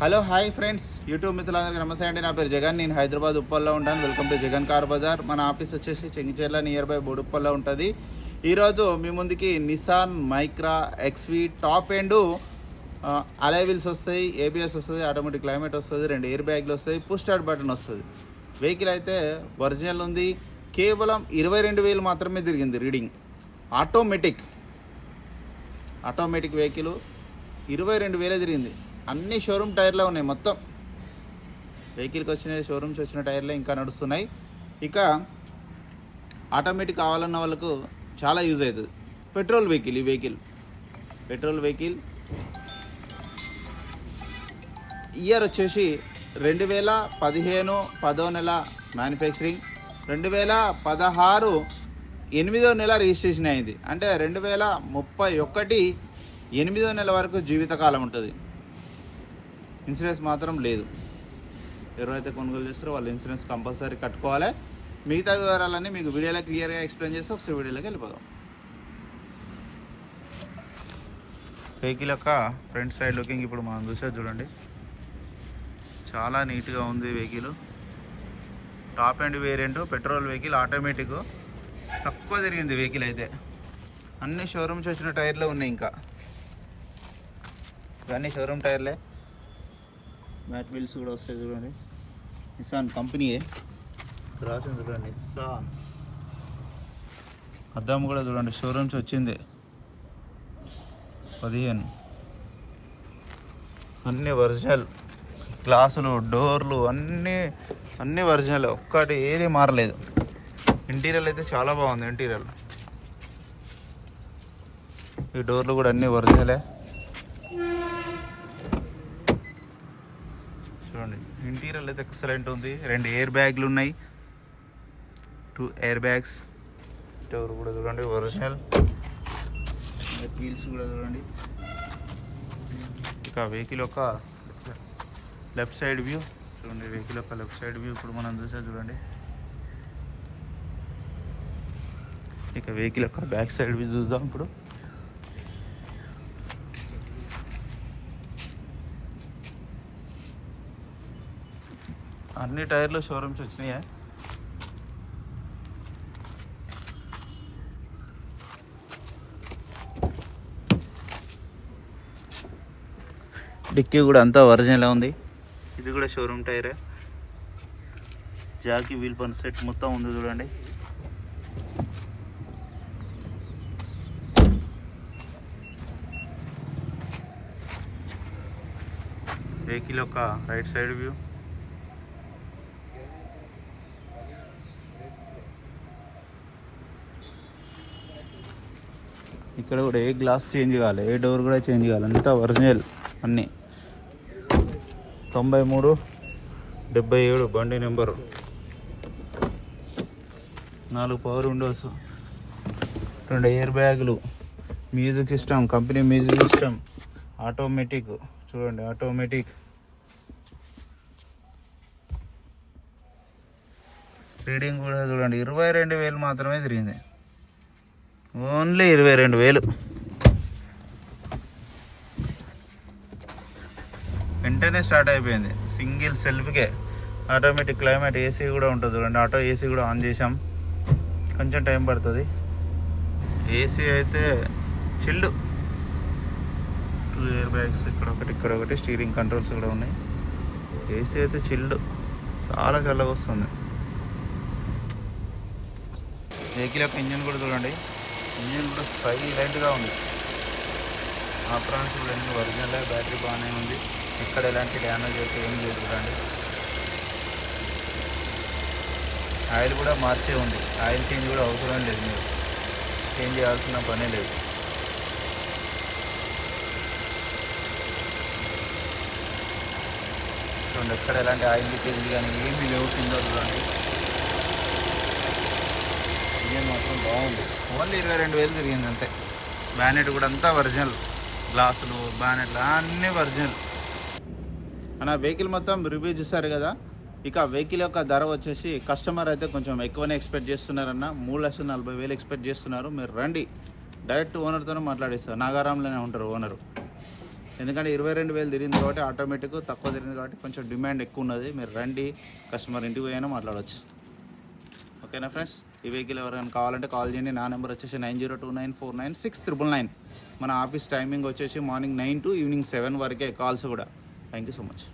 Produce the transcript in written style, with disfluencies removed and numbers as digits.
Hello hi friends, YouTube మిత్రులందరికీ నమస్తే అండి. నా పేరు జగన్. నేను హైదరాబాద్ ఉప్పల్లో ఉంటాను. Welcome to Jagan car bazaar. మన ఆఫీస్ వచ్చేసి చెంగిచెర్ల నియర్ బై బోడుప్పల్లో ఉంటుంది. ఈరోజు మీ ముందుకి Nissan Micra XV top end అలై వీల్స్ వస్తాయి, ఏబిఎస్ వస్తుంది, ఆటోమేటిక్ క్లైమేట్ వస్తుంది, 2 ఎయిర్ బ్యాగ్లు వస్తాయి, పుష్ స్టార్ట్ బటన్ వస్తుంది. వెహికల్ అయితే ఒరిజినల్ ఉంది. కేవలం 22,000 మాత్రమే తిరిగింది రీడింగ్. ఆటోమేటిక్ వెహికల్ 22,000 తిరిగింది. అన్ని షోరూమ్ టైర్లో ఉన్నాయి. మొత్తం వెహికల్కి వచ్చిన షోరూమ్స్ వచ్చిన టైర్లే ఇంకా నడుస్తున్నాయి. ఇక ఆటోమేటిక్ కావాలన్న వాళ్ళకు చాలా యూజ్ అవుతుంది. Petrol vehicle petrol vehicle year వచ్చేసి 2015 10వ నెల మ్యానుఫ్యాక్చరింగ్, 2016 8వ నెల రిజిస్ట్రేషన్ అయింది. అంటే 2031 8వ నెల వరకు జీవితకాలం ఉంటుంది. ఇన్సూరెన్స్ మాత్రం లేదు. ఎవరైతే కొనుగోలు చేస్తారో వాళ్ళు ఇన్సూరెన్స్ కంపల్సరీ కట్టుకోవాలి. మిగతా వివరాలన్నీ మీకు వీడియోలో క్లియర్గా ఎక్స్ప్లెయిన్ చేస్తే ఒకసారి వీడియోలోకి వెళ్ళిపోదాం. వెహికల్ యొక్క ఫ్రంట్ సైడ్ లుకింగ్ ఇప్పుడు మనం చూసేది చూడండి. చాలా నీట్గా ఉంది vehicle. Top and variant petrol vehicle, automatic. తక్కువ తిరిగింది వెహికల్ అయితే. అన్ని షోరూమ్స్ వచ్చిన టైర్లే ఉన్నాయి. ఇంకా ఇవన్నీ షోరూమ్ టైర్లే. మ్యాట్ వీల్స్ కూడా వస్తాయి చూడండి. నిసాన్ కంపెనీయే రాసింది చూడండి, నిసాన్. అద్దం కూడా చూడండి, షోరూమ్స్ వచ్చింది 15. అన్నీ ఒరిజినల్. గ్లాసులు, డోర్లు అన్నీ ఒరిజినల్. ఒక్కటి ఏది మారలేదు. ఇంటీరియర్ అయితే చాలా బాగుంది. ఇంటీరియర్ ఈ డోర్లు కూడా అన్నీ ఒరిజినలే చూడండి. ఇంటీరియర్ అయితే ఎక్సలెంట్ ఉంది. 2 ఎయిర్ బ్యాగ్లు ఉన్నాయి, 2 ఎయిర్ బ్యాగ్స్. డోర్ కూడా చూడండి ఒరిజినల్. వీల్స్ కూడా చూడండి. ఇక వెహికల్ యొక్క లెఫ్ట్ సైడ్ వ్యూ చూడండి. వెహికల్ యొక్క లెఫ్ట్ సైడ్ వ్యూ ఇప్పుడు మనం చూసే చూడండి. ఇక వెహికల్ యొక్క బ్యాక్ సైడ్ వ్యూ చూద్దాం ఇప్పుడు. అన్ని టైర్లు షోరూమ్స్ వచ్చినాయా. డిక్కీ కూడా అంతా ఒరిజినల్ ఉంది. ఇది కూడా షోరూమ్ టైరే. జాకీ వీల్ పన్ సెట్ మొత్తం ఉంది చూడండి. వెహికల్ యొక్క రైట్ సైడ్ వ్యూ. ఇక్కడ కూడా ఏ గ్లాస్ చేంజ్ కావాలి, ఏ డోర్ కూడా చేంజ్ కావాలి. అంతా ఒరిజినల్ అన్నీ. 9377 బండి నెంబరు. 4 పవర్ విండోస్, 2 ఎయిర్ బ్యాగులు, music system, company music system, automatic చూడండి. ఆటోమేటిక్ రీడింగ్ కూడా చూడండి. 22,000 మాత్రమే తిరిగింది. ఓన్లీ 22,000. వెంటనే స్టార్ట్ అయిపోయింది. సింగిల్ సెల్ఫ్కే. ఆటోమేటిక్ క్లైమేట్ ఏసీ కూడా ఉంటుంది చూడండి. ఆటో ఏసీ కూడా ఆన్ చేసాం. కొంచెం టైం పడుతుంది. ఏసీ అయితే చిల్డ్. 2 ఎయిర్ బ్యాగ్స్ ఇక్కడ ఒకటి స్టీరింగ్ కంట్రోల్స్ కూడా ఉన్నాయి. ఏసీ అయితే చిల్డ్, చాలా చల్లగా వస్తుంది. వెహికల్ యొక్క ఇంజన్ కూడా చూడండి. ఇంజిన్ కూడా సైలెంట్గా ఉంది. ఆప్రాన్స్ కూడా అన్ని ఒరిజినల్. బ్యాటరీ బాగానే ఉంది. ఇక్కడ ఎలాంటి డ్యామేజ్ అయితే ఏం లేదు చూడండి. ఆయిల్ కూడా మార్చే ఉంది. ఆయిల్ చేంజ్ కూడా అవసరం లేదు. మీరు చేంజ్ చేయాల్సిన పనే లేదు. చూడండి, ఎక్కడ ఎలాంటి ఆయిల్ లీకేజ్ కానీ ఏమీ లేవు. కింద చూడండి. ఇంజన్ మాత్రం బాగుంది. ఓన్లీ 22,000 తిరిగింది అంతే. బ్యానెట్ కూడా అంతా ఒరిజినల్. గ్లాసులు, బ్యానెట్లు అన్నీ ఒరిజినల్. అన్న వెహికల్ మొత్తం రివ్యూ చూసారు కదా. ఇక వెహికల్ యొక్క ధర వచ్చేసి కస్టమర్ అయితే కొంచెం ఎక్కువనే ఎక్స్పెక్ట్ చేస్తున్నారన్న. 3,40,000 ఎక్స్పెక్ట్ చేస్తున్నారు. మీరు రండి, డైరెక్ట్ ఓనర్తోనే మాట్లాడిస్తారు. నాగారంలోనే ఉంటారు ఓనరు. ఎందుకంటే 22,000 తిరిగింది కాబట్టి ఆటోమేటిక్ తక్కువ తిరిగింది కాబట్టి కొంచెం డిమాండ్ ఎక్కువ ఉన్నది. మీరు రండి, కస్టమర్ ఇంటికి పోయినా మాట్లాడవచ్చు. ఓకేనా ఫ్రెండ్స్, ఈ వెహికల్ ఎవరైనా కావాలంటే కాల్ చేయండి. నా నెంబర్ వచ్చేసి 9029496999. మన ఆఫీస్ టైమింగ్ వచ్చేసి మార్నింగ్ 9 to ఈవినింగ్ 7 వరకే కాల్స్ కూడా. Thank you so much.